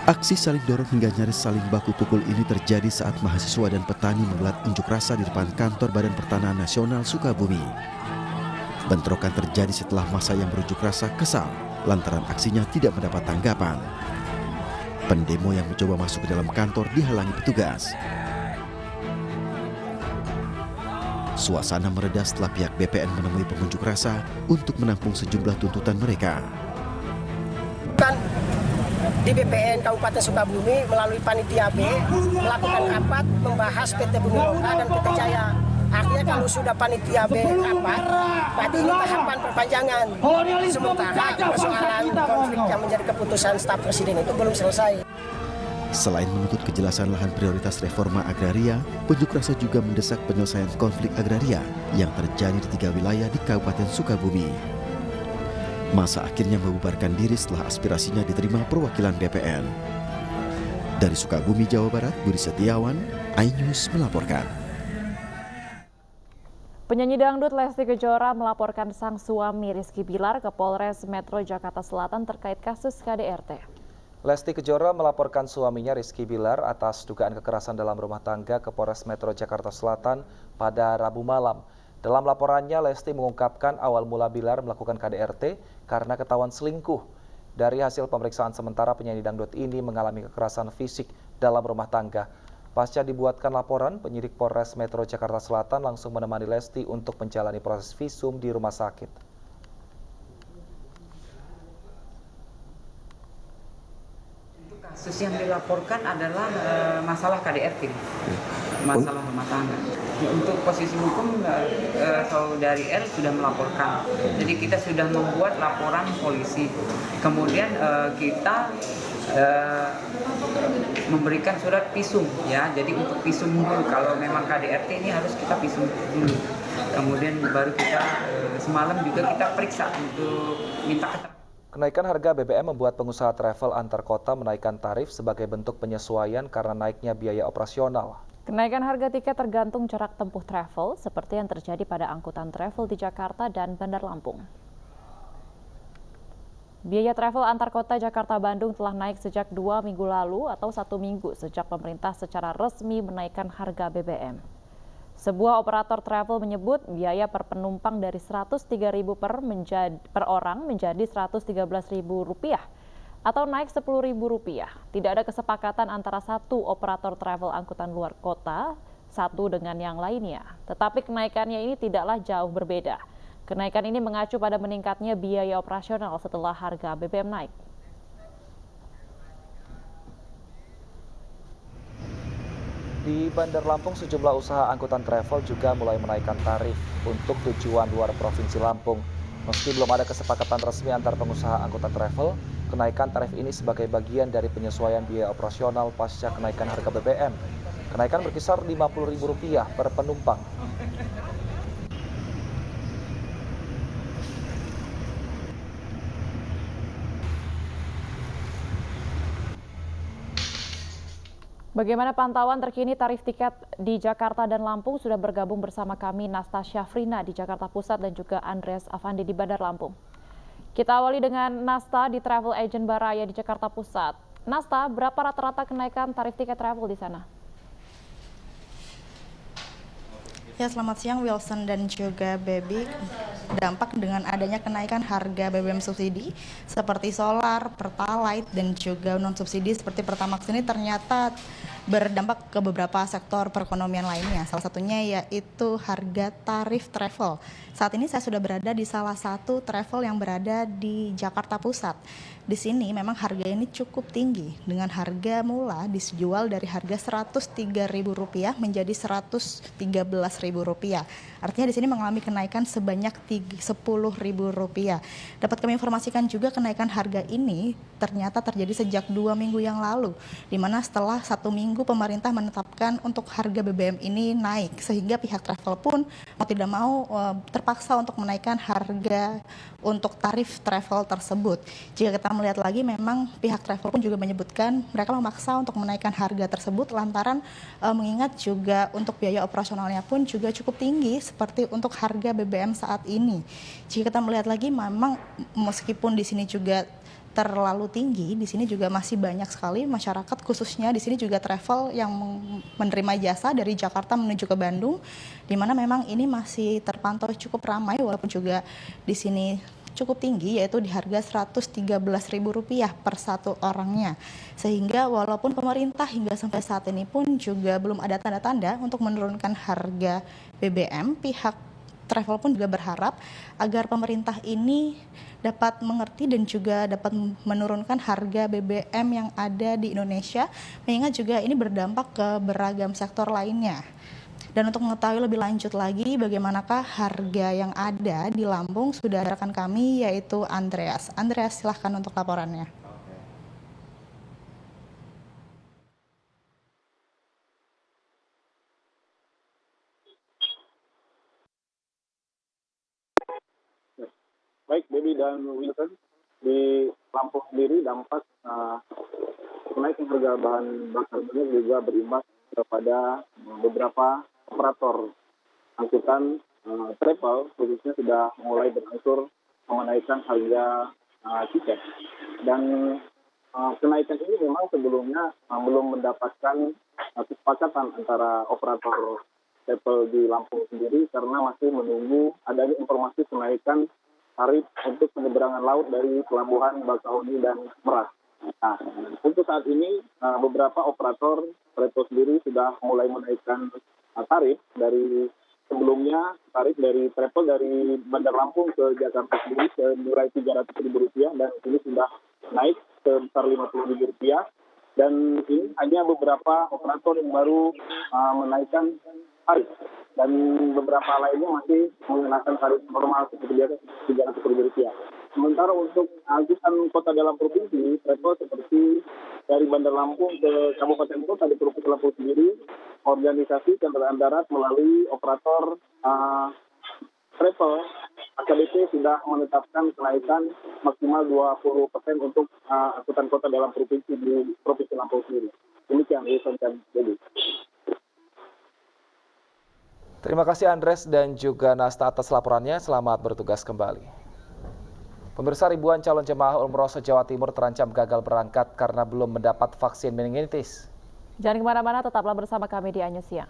Aksi saling dorong hingga nyaris saling baku pukul ini terjadi saat mahasiswa dan petani menggelar unjuk rasa di depan kantor Badan Pertanahan Nasional Sukabumi. Bentrokan terjadi setelah massa yang berunjuk rasa kesal lantaran aksinya tidak mendapat tanggapan. Pendemo yang mencoba masuk ke dalam kantor dihalangi petugas. Suasana mereda setelah pihak BPN menemui pengunjuk rasa untuk menampung sejumlah tuntutan mereka. Di BPN Kabupaten Sukabumi melalui Panitia B melakukan rapat membahas PT Bumi Loka dan PT Jaya. Artinya kalau sudah Panitia B rapat, berarti ini tahapan perpanjangan. Sementara persoalan konflik yang menjadi keputusan staf presiden itu belum selesai. Selain menuntut kejelasan lahan prioritas reforma agraria, pengunjuk rasa juga mendesak penyelesaian konflik agraria yang terjadi di 3 wilayah di Kabupaten Sukabumi. Massa akhirnya membubarkan diri setelah aspirasinya diterima perwakilan BPN. Dari Sukabumi, Jawa Barat, Budi Setiawan, iNews melaporkan. Penyanyi dangdut Lesti Kejora melaporkan sang suami Rizky Bilar ke Polres Metro Jakarta Selatan terkait kasus KDRT. Lesti Kejora melaporkan suaminya Rizky Bilar atas dugaan kekerasan dalam rumah tangga ke Polres Metro Jakarta Selatan pada Rabu malam. Dalam laporannya, Lesti mengungkapkan awal mula Bilar melakukan KDRT karena ketahuan selingkuh. Dari hasil pemeriksaan sementara, penyanyi dangdut ini mengalami kekerasan fisik dalam rumah tangga. Pasca dibuatkan laporan, penyidik Polres Metro Jakarta Selatan langsung menemani Lesti untuk menjalani proses visum di rumah sakit. Kasus yang dilaporkan adalah masalah KDRT, masalah rumah tangga. Untuk posisi hukum, saudari L sudah melaporkan. Jadi kita sudah membuat laporan polisi. Kemudian kita memberikan surat visum, ya. Jadi untuk visum dulu, kalau memang KDRT ini harus kita visum dulu. Kemudian baru kita semalam juga kita periksa untuk minta keterangan. Kenaikan harga BBM membuat pengusaha travel antar kota menaikkan tarif sebagai bentuk penyesuaian karena naiknya biaya operasional. Kenaikan harga tiket tergantung jarak tempuh travel, seperti yang terjadi pada angkutan travel di Jakarta dan Bandar Lampung. Biaya travel antar kota Jakarta-Bandung telah naik sejak 2 minggu lalu atau 1 minggu sejak pemerintah secara resmi menaikkan harga BBM. Sebuah operator travel menyebut biaya per penumpang dari Rp103.000 per orang menjadi Rp113.000 atau naik Rp10.000. Tidak ada kesepakatan antara satu operator travel angkutan luar kota satu dengan yang lainnya. Tetapi kenaikannya ini tidaklah jauh berbeda. Kenaikan ini mengacu pada meningkatnya biaya operasional setelah harga BBM naik. Di Bandar Lampung, sejumlah usaha angkutan travel juga mulai menaikkan tarif untuk tujuan luar Provinsi Lampung. Meski belum ada kesepakatan resmi antar pengusaha angkutan travel, kenaikan tarif ini sebagai bagian dari penyesuaian biaya operasional pasca kenaikan harga BBM. Kenaikan berkisar Rp50.000 per penumpang. Bagaimana pantauan terkini tarif tiket di Jakarta dan Lampung? Sudah bergabung bersama kami Nasta Syafrina di Jakarta Pusat dan juga Andreas Avandi di Bandar Lampung. Kita awali dengan Nasta di Travel Agent Baraya di Jakarta Pusat. Nasta, berapa rata-rata kenaikan tarif tiket travel di sana? Ya, selamat siang Wilson dan juga Baby. Dampak dengan adanya kenaikan harga BBM subsidi seperti solar, pertalite, dan juga non-subsidi seperti Pertamax ini ternyata berdampak ke beberapa sektor perekonomian lainnya. Salah satunya yaitu harga tarif travel. Saat ini saya sudah berada di salah satu travel yang berada di Jakarta Pusat. Di sini memang harga ini cukup tinggi dengan harga mula dijual dari harga Rp103.000 menjadi Rp113.000. Artinya di sini mengalami kenaikan sebanyak Rp10.000. Dapat kami informasikan juga kenaikan harga ini ternyata terjadi sejak 2 minggu yang lalu, di mana setelah 1 minggu pemerintah menetapkan untuk harga BBM ini naik, sehingga pihak travel pun mau tidak mau terpaksa untuk menaikkan harga untuk tarif travel tersebut. Jika kita melihat lagi memang pihak travel pun juga menyebutkan mereka memaksa untuk menaikkan harga tersebut lantaran mengingat juga untuk biaya operasionalnya pun juga cukup tinggi seperti untuk harga BBM saat ini. Jika kita melihat lagi memang meskipun di sini juga terlalu tinggi, di sini juga masih banyak sekali masyarakat khususnya di sini juga travel yang menerima jasa dari Jakarta menuju ke Bandung, di mana memang ini masih terpantau cukup ramai walaupun juga di sini cukup tinggi yaitu di harga Rp113.000 per satu orangnya. Sehingga walaupun pemerintah hingga sampai saat ini pun juga belum ada tanda-tanda untuk menurunkan harga BBM, pihak travel pun juga berharap agar pemerintah ini dapat mengerti dan juga dapat menurunkan harga BBM yang ada di Indonesia, mengingat juga ini berdampak ke beragam sektor lainnya. Dan untuk mengetahui lebih lanjut lagi bagaimanakah harga yang ada di Lampung, sudah ada rekan kami yaitu Andreas. Andreas, silahkan untuk laporannya. Baik, Baby dan Wilson, di Lampung sendiri dampak kenaikan harga bahan bakar minyak juga berimbas kepada beberapa operator angkutan travel, khususnya sudah mulai berangsur menaikkan harga tiket. Dan kenaikan ini memang sebelumnya belum mendapatkan kesepakatan antara operator travel di Lampung sendiri karena masih menunggu adanya informasi kenaikan tarif untuk penyeberangan laut dari pelabuhan Bakahuni dan Merak. Nah, untuk saat ini beberapa operator travel sendiri sudah mulai menaikkan tarif dari sebelumnya. Tarif dari travel dari Bandar Lampung ke Jakarta sendiri senilai Rp300.000 dan ini sudah naik sebesar Rp50.000. Dan ini hanya beberapa operator yang baru menaikkan tarif. Dan beberapa lainnya masih mengenakan tarif normal seperti biasa Rp300.000. Sementara untuk angkutan kota dalam provinsi, travel seperti dari Bandar Lampung ke kabupaten kota di Provinsi Lampung sendiri, organisasi kendaraan darat melalui operator travel AKBP sudah menetapkan kenaikan maksimal 20% untuk angkutan kota dalam provinsi di Provinsi Lampung sendiri. Demikian Wilson dan Dedi. Terima kasih Andres dan juga Nasta atas laporannya. Selamat bertugas kembali. Pemirsa, ribuan calon jemaah umroh se-Jawa Timur terancam gagal berangkat karena belum mendapat vaksin meningitis. Jangan kemana-mana, tetaplah bersama kami di Anyus Siang.